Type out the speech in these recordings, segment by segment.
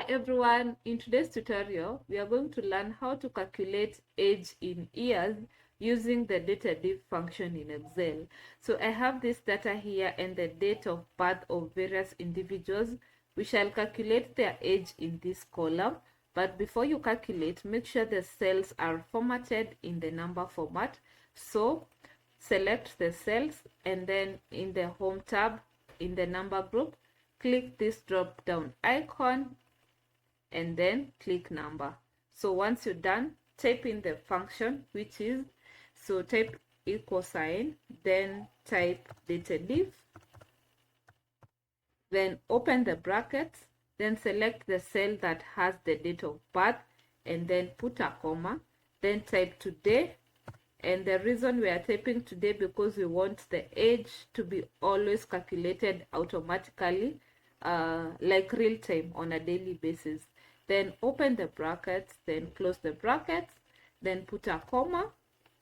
Hi everyone, in today's tutorial, we are going to learn how to calculate age in years using the data_diff function in Excel. So I have this data here and the date of birth of various individuals. We shall calculate their age in this column, but before you calculate, make sure the cells are formatted in the number format. So select the cells and then in the home tab, in the number group, click this drop down icon and then click number. So once you're done, type in the function, which is, so type equal sign, then type data_diff, then open the brackets, then select the cell that has the date of birth and then put a comma, then type today. And the reason we are typing today because we want the age to be always calculated automatically, like real time on a daily basis. Then open the brackets, then close the brackets, then put a comma.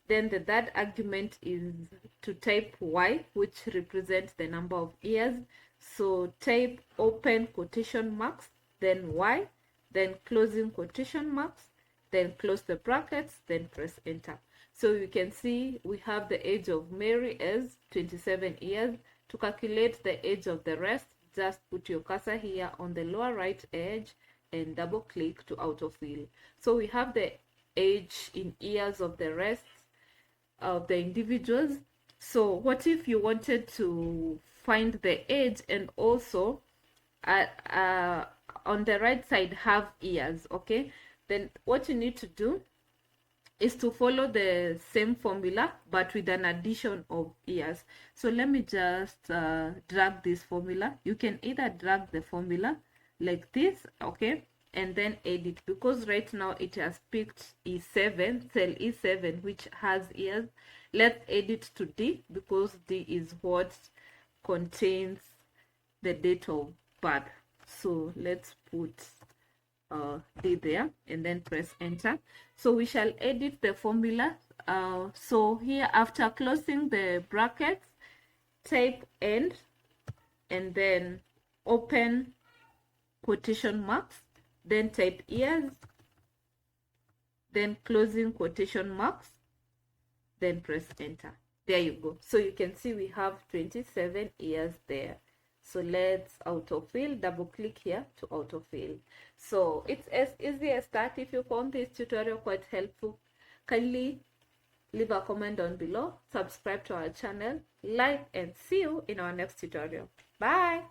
Then the third argument is to type y, which represents the number of years. So type open quotation marks, then y, then closing quotation marks, then close the brackets, then press enter. So you can see we have the age of Mary as 27 years. To calculate the age of the rest, just put your cursor here on the lower right edge and double click to autofill. So we have the age in years of the rest of the individuals. So what if you wanted to find the age and also on the right side have years? Okay, then what you need to do is to follow the same formula but with an addition of years. So let me just drag this formula. You can either drag the formula like this, okay, and then edit, because right now it has picked E7, cell E7, which has years. Let's edit to D because D is what contains the date of birth. So let's put D there and then press enter. So we shall edit the formula. So here, after closing the brackets, type end and then open quotation marks, then type years, then closing quotation marks, then press enter. There you go. So you can see we have 27 years there. So let's autofill, double click here to autofill. So it's as easy as that. If you found this tutorial quite helpful, kindly leave a comment down below, subscribe to our channel, like, and see you in our next tutorial. Bye.